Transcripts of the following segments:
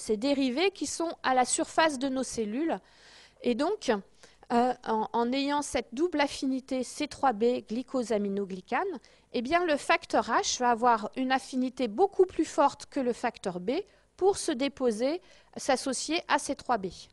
ces dérivés qui sont à la surface de nos cellules. Et donc, en ayant cette double affinité C3b glycosaminoglycane, eh bien, le facteur H va avoir une affinité beaucoup plus forte que le facteur B pour se déposer, s'associer à C3b.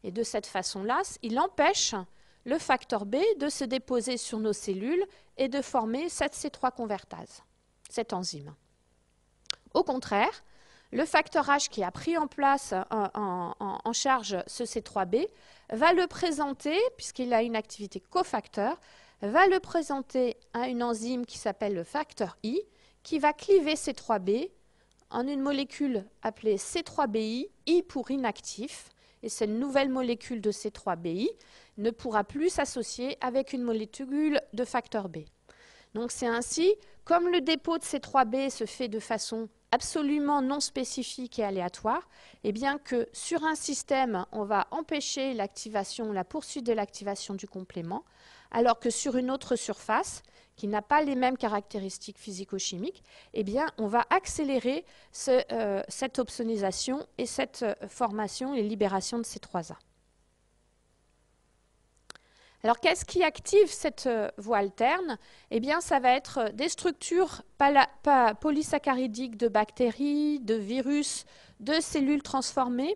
Et de cette façon-là, il empêche le facteur B de se déposer sur nos cellules et de former cette C3 convertase, cette enzyme. Au contraire, le facteur H qui a pris en place en charge ce C3b va le présenter, puisqu'il a une activité cofacteur, va le présenter à une enzyme qui s'appelle le facteur I, qui va cliver C3b en une molécule appelée C3bi, I pour inactif, et cette nouvelle molécule de C3bi ne pourra plus s'associer avec une molécule de facteur B. Donc c'est ainsi, comme le dépôt de C3b se fait de façon absolument non spécifique et aléatoire, et bien que sur un système, on va empêcher l'activation, la poursuite de l'activation du complément, alors que sur une autre surface, qui n'a pas les mêmes caractéristiques physico-chimiques, eh bien, on va accélérer cette opsonisation et cette formation et libération de ces 3A. Alors, qu'est-ce qui active cette voie alterne? Eh bien, ça va être des structures polysaccharidiques de bactéries, de virus, de cellules transformées.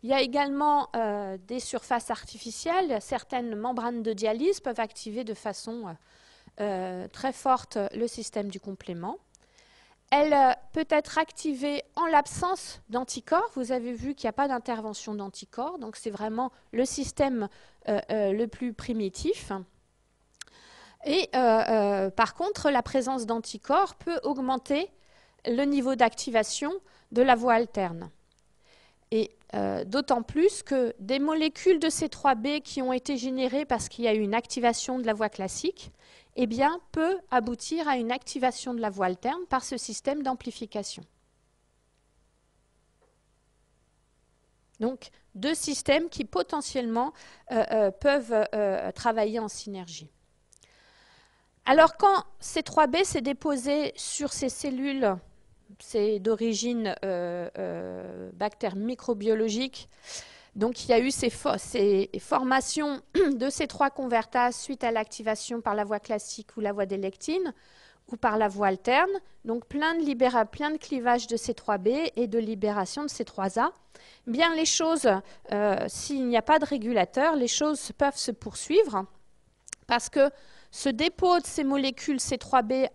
Il y a également des surfaces artificielles. Certaines membranes de dialyse peuvent activer de façon très forte le système du complément. Elle peut être activée en l'absence d'anticorps. Vous avez vu qu'il n'y a pas d'intervention d'anticorps, donc c'est vraiment le système le plus primitif. Et par contre, la présence d'anticorps peut augmenter le niveau d'activation de la voie alterne. Et d'autant plus que des molécules de C3b qui ont été générées parce qu'il y a eu une activation de la voie classique, eh bien, peut aboutir à une activation de la voie alterne par ce système d'amplification. Donc, deux systèmes qui potentiellement peuvent travailler en synergie. Alors, quand C3b s'est déposé sur ces cellules, c'est d'origine bactère microbiologique, donc il y a eu ces formations de ces 3 convertases suite à l'activation par la voie classique ou la voie des lectines ou par la voie alterne, donc plein de clivage de C3b et de libération de C3a. Bien les choses, s'il n'y a pas de régulateur, les choses peuvent se poursuivre parce que ce dépôt de ces molécules C3b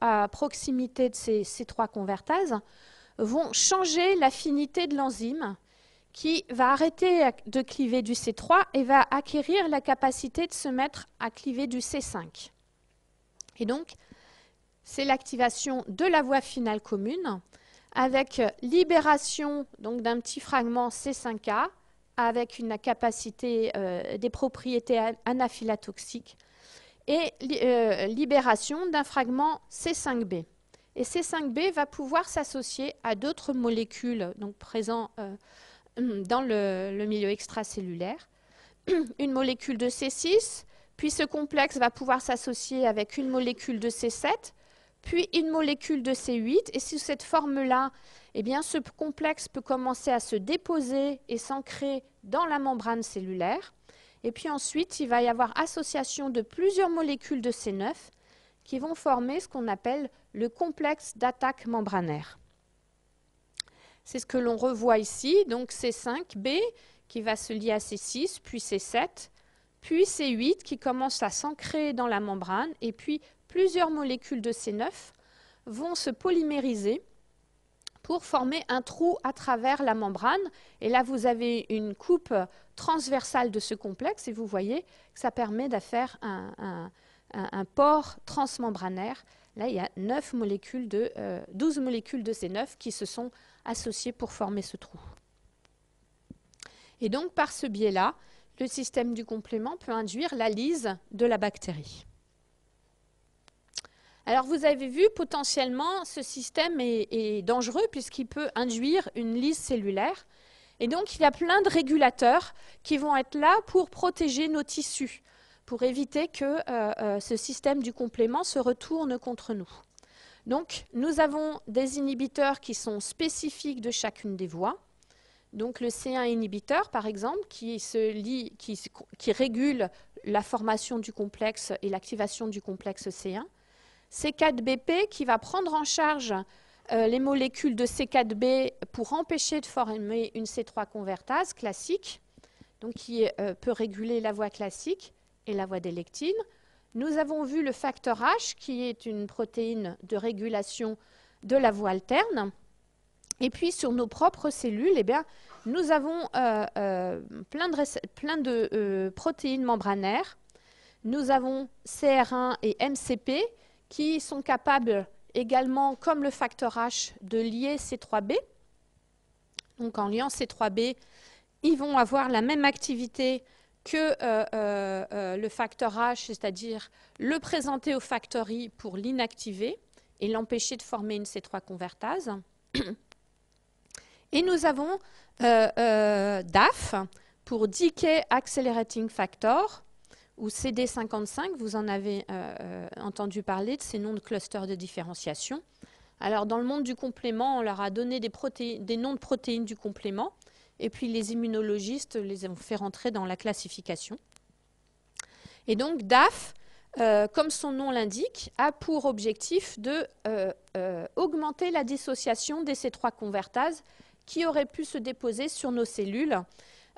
à proximité de ces C3 convertases vont changer l'affinité de l'enzyme qui va arrêter de cliver du C3 et va acquérir la capacité de se mettre à cliver du C5. Et donc, c'est l'activation de la voie finale commune avec libération d'un petit fragment C5a avec une capacité des propriétés anaphylatoxiques et libération d'un fragment C5b. Et C5b va pouvoir s'associer à d'autres molécules présentes dans le milieu extracellulaire, une molécule de C6, puis ce complexe va pouvoir s'associer avec une molécule de C7, puis une molécule de C8, et sous cette forme-là, eh bien, ce complexe peut commencer à se déposer et s'ancrer dans la membrane cellulaire, et puis ensuite, il va y avoir association de plusieurs molécules de C9 qui vont former ce qu'on appelle le complexe d'attaque membranaire. C'est ce que l'on revoit ici, donc C5b qui va se lier à C6, puis C7, puis C8 qui commence à s'ancrer dans la membrane, et puis plusieurs molécules de C9 vont se polymériser pour former un trou à travers la membrane. Et là, vous avez une coupe transversale de ce complexe, et vous voyez que ça permet de faire un pore transmembranaire. Là, il y a 12 molécules de C9 qui se sont associées pour former ce trou. Et donc, par ce biais-là, le système du complément peut induire la lyse de la bactérie. Alors, vous avez vu, potentiellement, ce système est dangereux puisqu'il peut induire une lyse cellulaire. Et donc, il y a plein de régulateurs qui vont être là pour protéger nos tissus, pour éviter que ce système du complément se retourne contre nous. Donc, nous avons des inhibiteurs qui sont spécifiques de chacune des voies. Donc le C1 inhibiteur, par exemple, qui régule la formation du complexe et l'activation du complexe C1. C4BP qui va prendre en charge les molécules de C4B pour empêcher de former une C3 convertase classique, donc qui peut réguler la voie classique et la voie des lectines. Nous avons vu le facteur H, qui est une protéine de régulation de la voie alterne. Et puis, sur nos propres cellules, eh bien, nous avons plein de protéines membranaires. Nous avons CR1 et MCP qui sont capables également, comme le facteur H, de lier C3b. Donc, en liant C3b, ils vont avoir la même activité que le facteur H, c'est-à-dire le présenter au facteur I pour l'inactiver et l'empêcher de former une C3 convertase. Et nous avons DAF pour Decay Accelerating Factor, ou CD55, vous en avez entendu parler de ces noms de clusters de différenciation. Alors dans le monde du complément, on leur a donné des noms de protéines du complément, et puis les immunologistes les ont fait rentrer dans la classification. Et donc DAF, comme son nom l'indique, a pour objectif de augmenter la dissociation des C3 convertases qui auraient pu se déposer sur nos cellules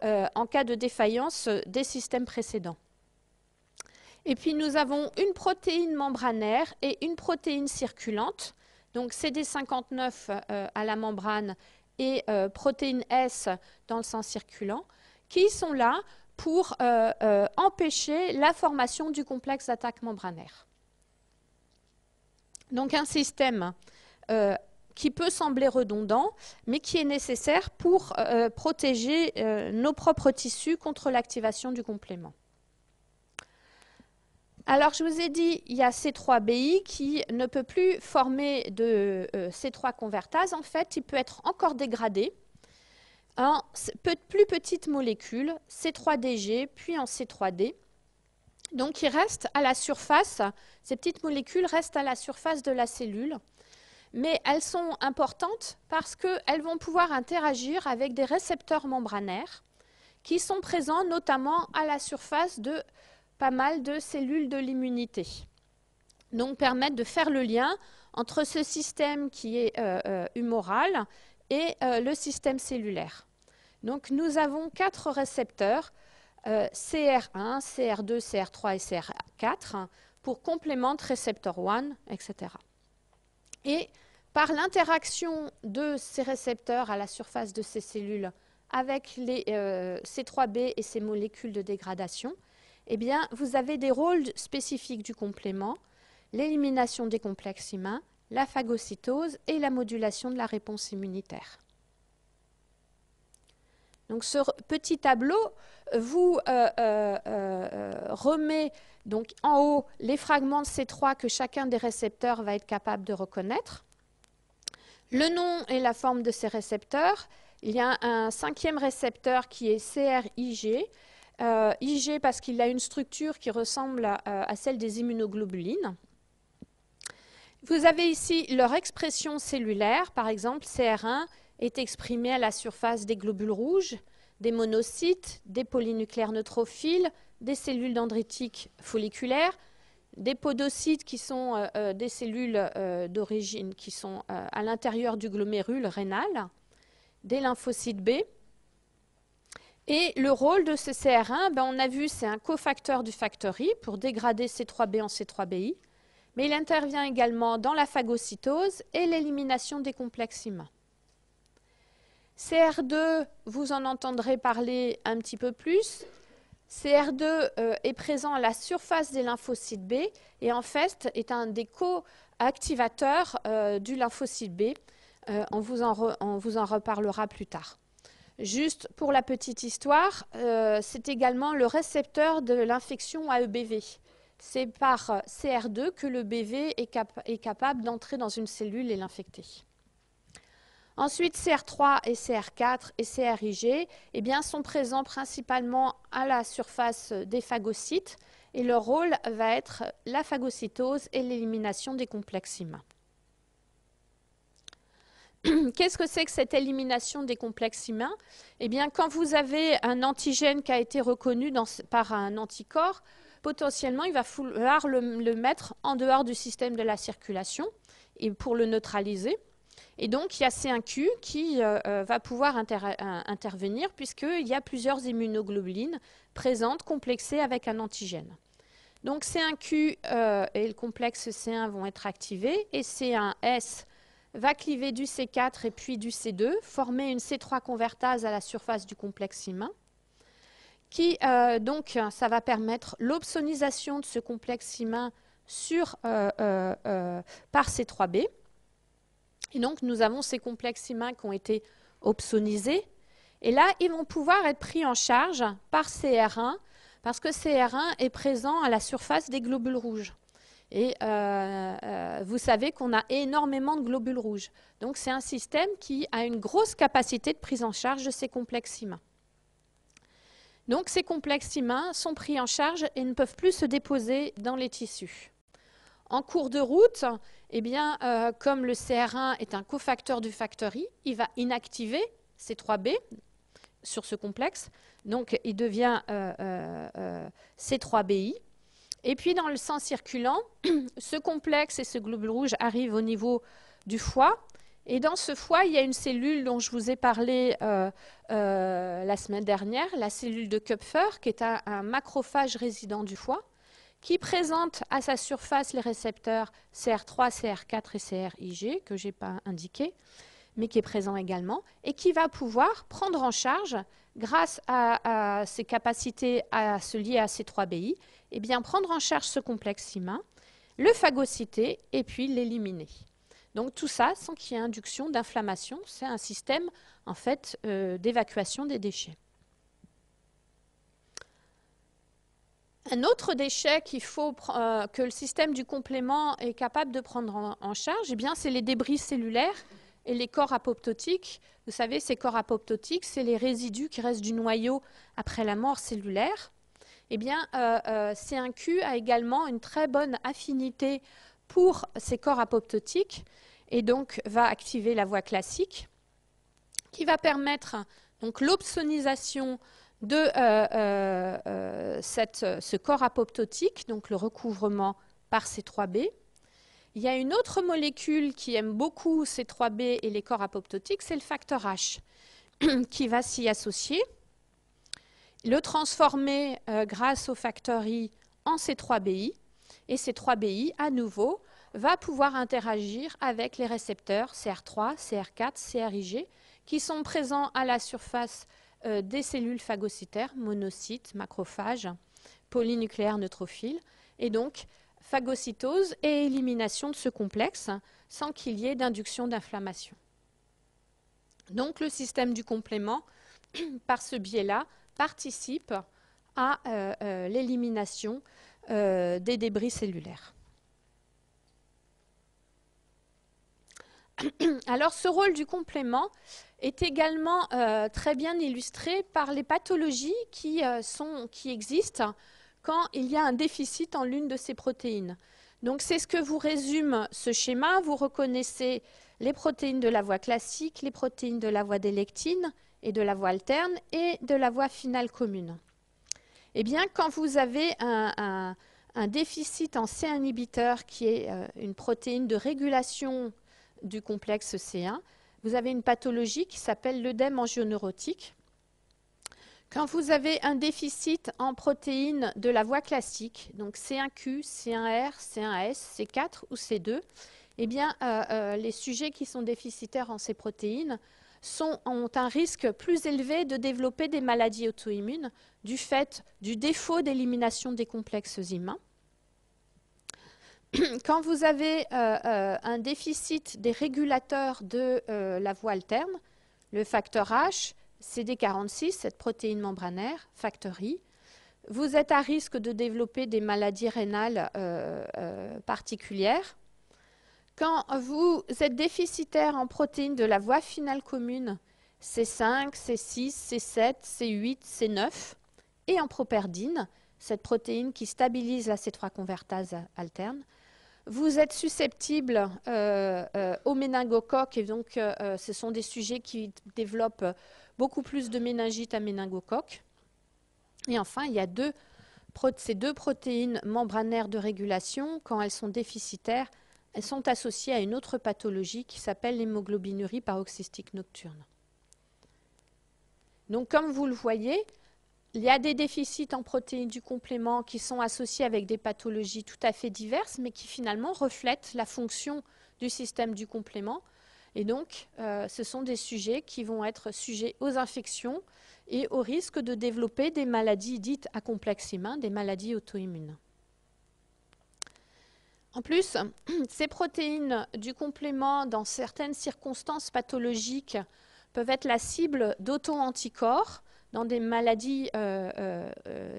en cas de défaillance des systèmes précédents. Et puis nous avons une protéine membranaire et une protéine circulante, donc CD59 à la membrane et protéine S dans le sang circulant, qui sont là pour empêcher la formation du complexe d'attaque membranaire. Donc un système qui peut sembler redondant, mais qui est nécessaire pour protéger nos propres tissus contre l'activation du complément. Alors, je vous ai dit, il y a C3BI qui ne peut plus former de C3 convertase. En fait, il peut être encore dégradé en plus petites molécules, C3DG, puis en C3D. Donc, il reste à la surface, ces petites molécules restent à la surface de la cellule, mais elles sont importantes parce qu'elles vont pouvoir interagir avec des récepteurs membranaires qui sont présents notamment à la surface de pas mal de cellules de l'immunité. Donc permettre de faire le lien entre ce système qui est humoral et le système cellulaire. Donc nous avons 4 récepteurs, CR1, CR2, CR3 et CR4, pour complement récepteur 1, etc. Et par l'interaction de ces récepteurs à la surface de ces cellules avec les C3b et ces molécules de dégradation, eh bien, vous avez des rôles spécifiques du complément, l'élimination des complexes humains, la phagocytose et la modulation de la réponse immunitaire. Donc, ce petit tableau vous remet donc, en haut les fragments de C3 que chacun des récepteurs va être capable de reconnaître. Le nom et la forme de ces récepteurs. Il y a un 5e récepteur qui est CRIG. IG parce qu'il a une structure qui ressemble à celle des immunoglobulines. Vous avez ici leur expression cellulaire. Par exemple, CR1 est exprimé à la surface des globules rouges, des monocytes, des polynucléaires neutrophiles, des cellules dendritiques folliculaires, des podocytes qui sont des cellules d'origine qui sont à l'intérieur du glomérule rénal, des lymphocytes B. Et le rôle de ce CR1, ben on a vu, c'est un cofacteur du facteur I pour dégrader C3b en C3BI, mais il intervient également dans la phagocytose et l'élimination des complexes humains. CR2, vous en entendrez parler un petit peu plus. CR2 est présent à la surface des lymphocytes B et en fait est un des co-activateurs du lymphocyte B. On vous en reparlera plus tard. Juste pour la petite histoire, c'est également le récepteur de l'infection à EBV. C'est par CR2 que le BV est capable d'entrer dans une cellule et l'infecter. Ensuite, CR3 et CR4 et CRIG eh bien, sont présents principalement à la surface des phagocytes et leur rôle va être la phagocytose et l'élimination des complexes humains. Qu'est-ce que c'est que cette élimination des complexes humains? Eh bien, quand vous avez un antigène qui a été reconnu par un anticorps, potentiellement, il va falloir le mettre en dehors du système de la circulation et pour le neutraliser. Et donc, il y a C1Q qui va pouvoir intervenir puisqu'il y a plusieurs immunoglobulines présentes, complexées avec un antigène. Donc, C1Q et le complexe C1 vont être activés et C1S va cliver du C4 et puis du C2, former une C3 convertase à la surface du complexe humain, qui, donc, ça va permettre l'opsonisation de ce complexe humain par C3b. Et donc, nous avons ces complexes humains qui ont été opsonisés. Et là, ils vont pouvoir être pris en charge par CR1, parce que CR1 est présent à la surface des globules rouges. Et vous savez qu'on a énormément de globules rouges. Donc, c'est un système qui a une grosse capacité de prise en charge de ces complexes humains. Donc, ces complexes humains sont pris en charge et ne peuvent plus se déposer dans les tissus. En cours de route, eh bien, comme le CR1 est un cofacteur du facteur I, il va inactiver C3b sur ce complexe. Donc, il devient C3bi. Et puis, dans le sang circulant, ce complexe et ce globule rouge arrivent au niveau du foie. Et dans ce foie, il y a une cellule dont je vous ai parlé la semaine dernière, la cellule de Kupfer, qui est un macrophage résident du foie, qui présente à sa surface les récepteurs CR3, CR4 et CRIG, que je n'ai pas indiqué, mais qui est présent également, et qui va pouvoir prendre en charge, grâce à ses capacités à se lier à C3bi, eh bien, prendre en charge ce complexe humain, le phagocyter et puis l'éliminer. Donc tout ça sans qu'il y ait induction d'inflammation, c'est un système en fait d'évacuation des déchets. Un autre déchet qu'il faut que le système du complément est capable de prendre en charge, eh bien, c'est les débris cellulaires et les corps apoptotiques. Vous savez, ces corps apoptotiques, c'est les résidus qui restent du noyau après la mort cellulaire. Eh bien, C1Q a également une très bonne affinité pour ces corps apoptotiques et donc va activer la voie classique qui va permettre donc l'opsonisation de ce corps apoptotique, donc le recouvrement par C3b. Il y a une autre molécule qui aime beaucoup C3b et les corps apoptotiques, c'est le facteur H, qui va s'y associer, le transformer grâce au facteur I en C3bi, et C3bi, à nouveau, va pouvoir interagir avec les récepteurs CR3, CR4, CRIG, qui sont présents à la surface des cellules phagocytaires, monocytes, macrophages, polynucléaires neutrophiles, et donc phagocytose et élimination de ce complexe sans qu'il y ait d'induction d'inflammation. Donc le système du complément, par ce biais-là, participe à l'élimination des débris cellulaires. Alors ce rôle du complément est également très bien illustré par les pathologies qui existent quand il y a un déficit en l'une de ces protéines. Donc c'est ce que vous résume ce schéma. Vous reconnaissez les protéines de la voie classique, les protéines de la voie des lectines et de la voie alterne et de la voie finale commune. Eh bien, quand vous avez un déficit en C1-inhibiteur qui est une protéine de régulation du complexe C1, vous avez une pathologie qui s'appelle l'œdème angioneurotique. Quand vous avez un déficit en protéines de la voie classique, donc C1Q, C1R, C1S, C4 ou C2, eh bien, les sujets qui sont déficitaires en ces protéines ont un risque plus élevé de développer des maladies auto-immunes du fait du défaut d'élimination des complexes humains. Quand vous avez un déficit des régulateurs de la voie alterne, le facteur H, CD46, cette protéine membranaire, facteur I, vous êtes à risque de développer des maladies rénales particulières. Quand vous êtes déficitaire en protéines de la voie finale commune, C5, C6, C7, C8, C9, et en properdine, cette protéine qui stabilise la C3 convertase alterne, vous êtes susceptible au méningocoque, et donc ce sont des sujets qui développent beaucoup plus de méningite à méningocoque. Et enfin, il y a ces deux protéines membranaires de régulation, quand elles sont déficitaires, elles sont associées à une autre pathologie qui s'appelle l'hémoglobinurie paroxystique nocturne. Donc, comme vous le voyez, il y a des déficits en protéines du complément qui sont associés avec des pathologies tout à fait diverses, mais qui finalement reflètent la fonction du système du complément. Et donc, ce sont des sujets qui vont être sujets aux infections et au risque de développer des maladies dites à complexe humain, des maladies auto-immunes. En plus, ces protéines du complément, dans certaines circonstances pathologiques, peuvent être la cible d'auto-anticorps dans des maladies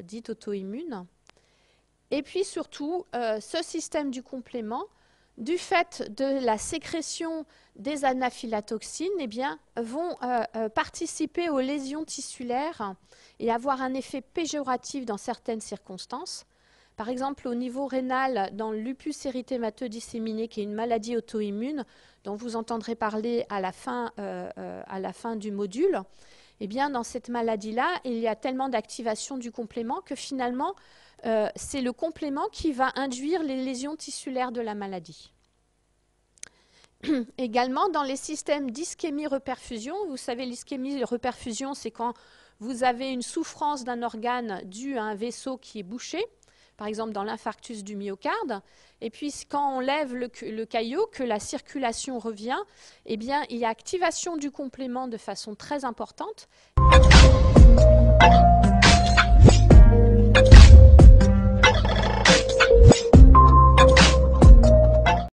dites auto-immunes. Et puis surtout, ce système du complément, du fait de la sécrétion des anaphylatoxines, eh bien, vont participer aux lésions tissulaires et avoir un effet péjoratif dans certaines circonstances. Par exemple, au niveau rénal, dans le lupus érythémateux disséminé, qui est une maladie auto-immune, dont vous entendrez parler à la fin du module, eh bien, dans cette maladie-là, il y a tellement d'activation du complément que finalement, c'est le complément qui va induire les lésions tissulaires de la maladie. Également, dans les systèmes d'ischémie-reperfusion, vous savez, l'ischémie-reperfusion, c'est quand vous avez une souffrance d'un organe due à un vaisseau qui est bouché, par exemple dans l'infarctus du myocarde, et puis quand on lève le caillot, que la circulation revient, eh bien, il y a activation du complément de façon très importante.